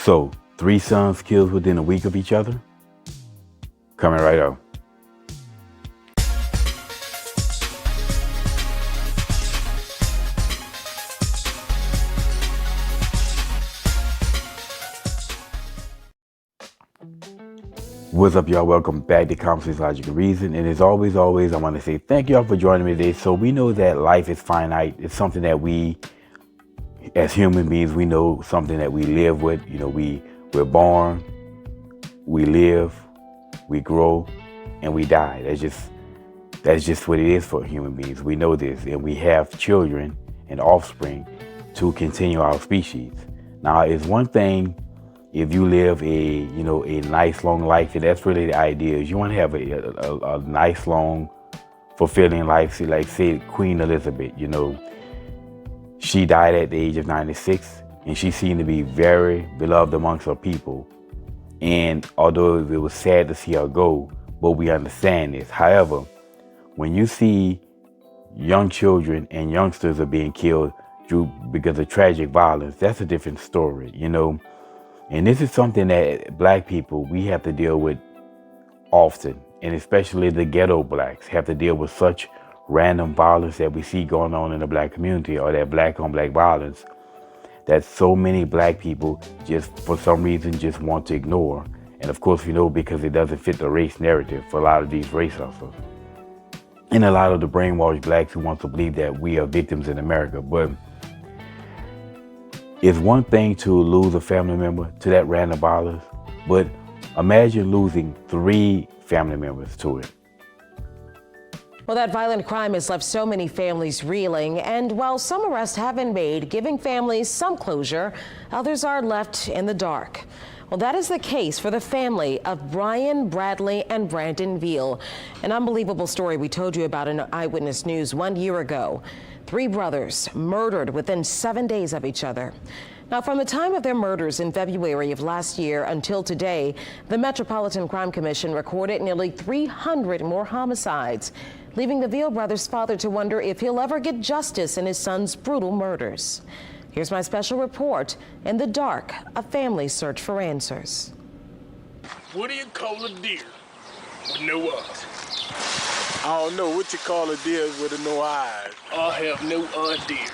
So, 3 sons killed within a week of each other? Coming right up. What's up, y'all? Welcome back to Conversations, Logic, and Reason. And as always, I want to say thank y'all for joining me today. So we know that life is finite. It's something that we, as human beings, we know something that we live with. You know, we're born, we live, we grow, and we die. That's just what it is for human beings. We know this, and we have children and offspring to continue our species. Now, it's one thing if you live a nice long life, and that's really the idea. Is you want to have a nice long, fulfilling life. See, like say Queen Elizabeth, she died at the age of 96, and she seemed to be very beloved amongst her people. And although it was sad to see her go, but we understand this. However, when you see young children and youngsters are being killed because of tragic violence, that's a different story, And this is something that Black people, we have to deal with often, and especially the ghetto Blacks have to deal with such random violence that we see going on in the Black community, or that Black on Black violence that so many Black people just for some reason just want to ignore. And of course, because it doesn't fit the race narrative for a lot of these race hustlers. And a lot of the brainwashed Blacks who want to believe that we are victims in America. But it's one thing to lose a family member to that random violence, but imagine losing 3 family members to it. Well, that violent crime has left so many families reeling, and while some arrests have been made, giving families some closure, others are left in the dark. Well, that is the case for the family of Brian, Bradley, and Brandon Veal. An unbelievable story we told you about in Eyewitness News 1 year ago. 3 brothers murdered within 7 days of each other. Now, from the time of their murders in February of last year until today, the Metropolitan Crime Commission recorded nearly 300 more homicides, leaving the Veal brothers' father to wonder if he'll ever get justice in his son's brutal murders. Here's my special report, In the Dark, a family search for answers. What do you call a deer with no eyes? I don't know what you call a deer with no eyes. I have no idea.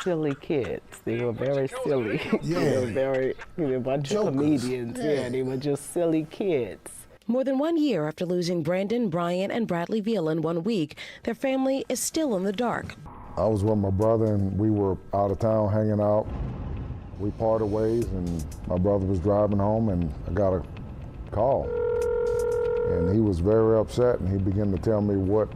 Silly kids. They were very silly. Yeah. They were a bunch of comedians. Yeah, they were just silly kids. More than 1 year after losing Brandon, Brian, and Bradley Veal in 1 week, their family is still in the dark. I was with my brother and we were out of town hanging out. We parted ways and my brother was driving home and I got a call. And he was very upset and he began to tell me what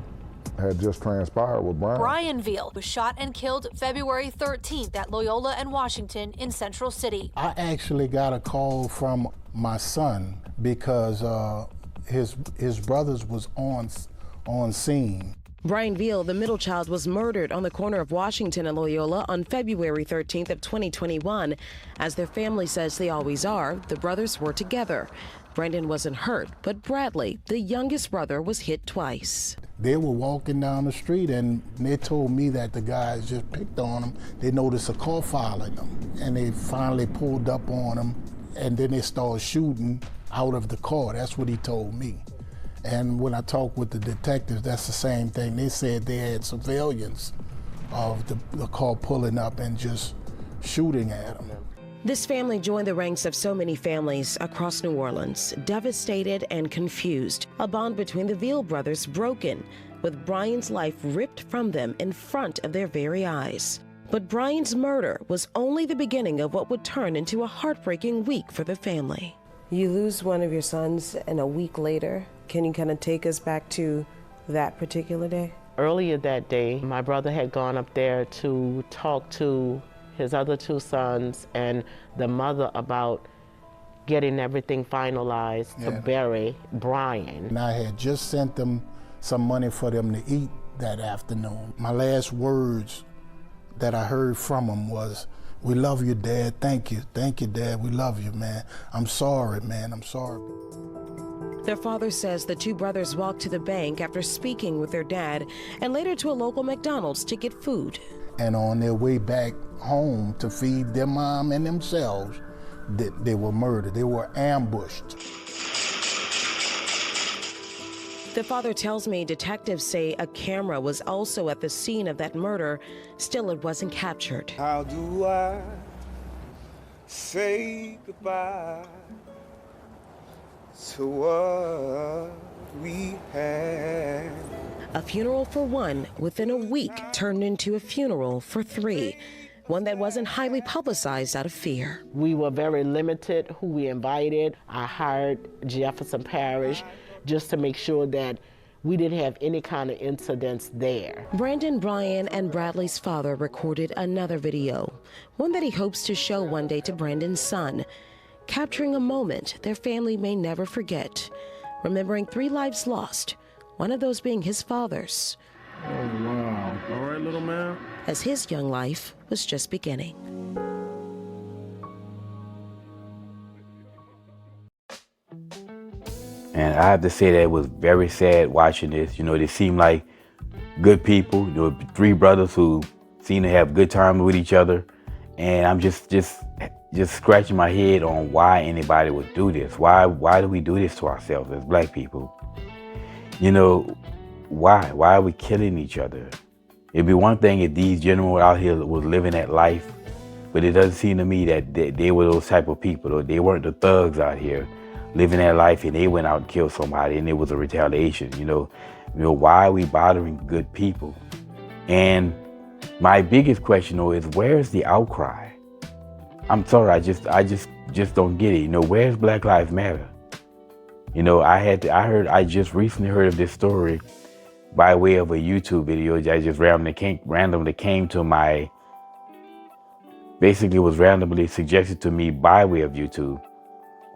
had just transpired with Brian. Brian Veal was shot and killed February 13th at Loyola and Washington in Central City. I actually got a call from my son because his brothers was on scene. Brian Veal, the middle child, was murdered on the corner of Washington and Loyola on February 13th of 2021. As their family says they always are, the brothers were together. Brandon wasn't hurt, but Bradley, the youngest brother, was hit twice. They were walking down the street and they told me that the guys just picked on them. They noticed a car following them and they finally pulled up on them and then they started shooting out of the car. That's what he told me. And when I talked with the detectives, that's the same thing. They said they had surveillance of the car pulling up and just shooting at them. This family joined the ranks of so many families across New Orleans, devastated and confused. A bond between the Veal brothers broken, with Brian's life ripped from them in front of their very eyes. But Brian's murder was only the beginning of what would turn into a heartbreaking week for the family. You lose one of your sons, and a week later, can you kind of take us back to that particular day? Earlier that day, my brother had gone up there to talk to his other 2 sons and the mother about getting everything finalized to bury Brian. And I had just sent them some money for them to eat that afternoon. My last words that I heard from them was, "We love you, Dad. Thank you, Dad. We love you, man. I'm sorry, man. I'm sorry." Their father says the 2 brothers walked to the bank after speaking with their dad and later to a local McDonald's to get food. And on their way back home to feed their mom and themselves, that they were murdered. They were ambushed. The father tells me detectives say a camera was also at the scene of that murder. Still, it wasn't captured. How do I say goodbye to what we had? A funeral for one within a week turned into a funeral for three. One that wasn't highly publicized out of fear. We were very limited who we invited. I hired Jefferson Parish just to make sure that we didn't have any kind of incidents there. Brandon, Brian, and Bradley's father recorded another video, one that he hopes to show one day to Brandon's son, capturing a moment their family may never forget, remembering 3 lives lost, one of those being his father's. Oh, wow. All right, little man. As his young life was just beginning. And I have to say that it was very sad watching this. You know, they seem like good people. You know, 3 brothers who seem to have good times with each other. And I'm just scratching my head on why anybody would do this. Why do we do this to ourselves as black people? You know, why? Why are we killing each other? It'd be one thing if these gentlemen out here was living that life, but it doesn't seem to me that they were those type of people, or they weren't the thugs out here living their life and they went out and killed somebody and it was a retaliation. You know, why are we bothering good people? And my biggest question though is, where's the outcry? I'm sorry, I just don't get it. You know, where's Black Lives Matter? You know, I just recently heard of this story by way of a YouTube video that just randomly came to my, basically was randomly suggested to me by way of YouTube.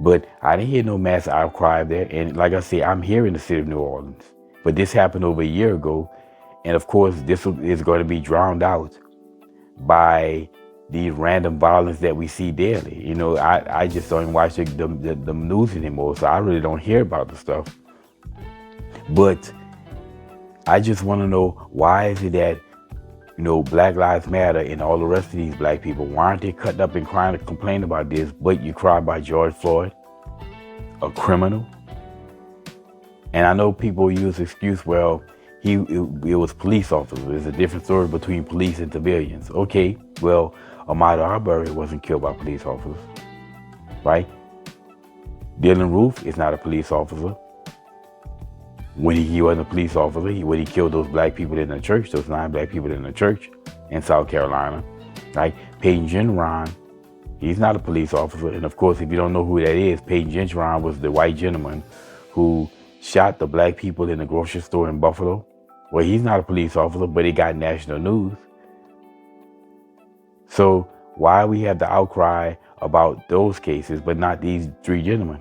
But I didn't hear no mass outcry there. And like I said, I'm here in the city of New Orleans. But this happened over a year ago. And of course, this is going to be drowned out by the random violence that we see daily. You know, I just don't watch the news anymore, so I really don't hear about the stuff. But I just want to know, why is it that, you know, Black Lives Matter and all the rest of these black people, why aren't they cut up and crying and complaining about this, but you cry about George Floyd, a criminal? And I know people use the excuse, well, it was police officers. There's a different story between police and civilians. Okay, well, Ahmaud Arbery wasn't killed by police officers, right? Dylan Roof is not a police officer. When he wasn't a police officer, when he killed those black people in the church, those 9 black people in the church in South Carolina, right? Peyton Ginron, he's not a police officer. And of course, if you don't know who that is, Peyton Ginron was the white gentleman who shot the black people in the grocery store in Buffalo. Well, he's not a police officer, but he got national news. So why we have the outcry about those cases, but not these 3 gentlemen?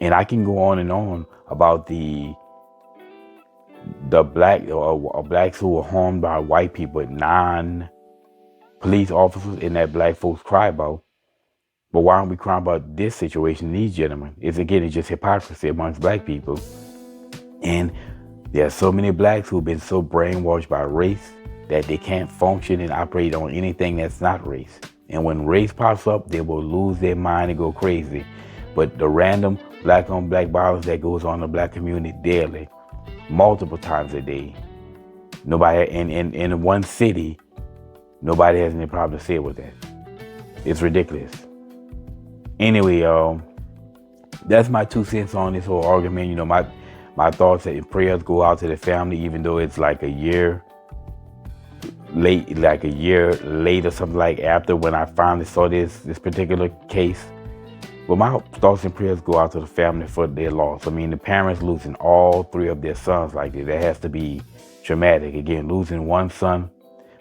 And I can go on and on about the blacks who were harmed by white people, non-police officers, and that black folks cry about. But why aren't we crying about this situation, these gentlemen? It's just hypocrisy amongst black people. And there are so many blacks who've been so brainwashed by race that they can't function and operate on anything that's not race. And when race pops up, they will lose their mind and go crazy. But the random black-on-black violence that goes on in the black community daily, multiple times a day, nobody in one city, nobody has any problem to say with that. It's ridiculous. Anyway, that's my 2 cents on this whole argument. You know, my thoughts and prayers go out to the family, even though it's like a year late or something like after when I finally saw this particular case. But my thoughts and prayers go out to the family for their loss. I mean, the parents losing all 3 of their sons like this, that has to be traumatic. Again, losing one son,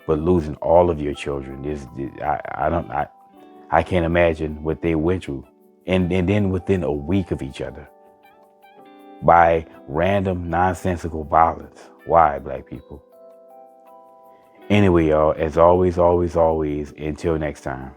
but losing all of your children. I can't imagine what they went through. And then within a week of each other, by random, nonsensical violence. Why, black people? Anyway, y'all, as always, until next time.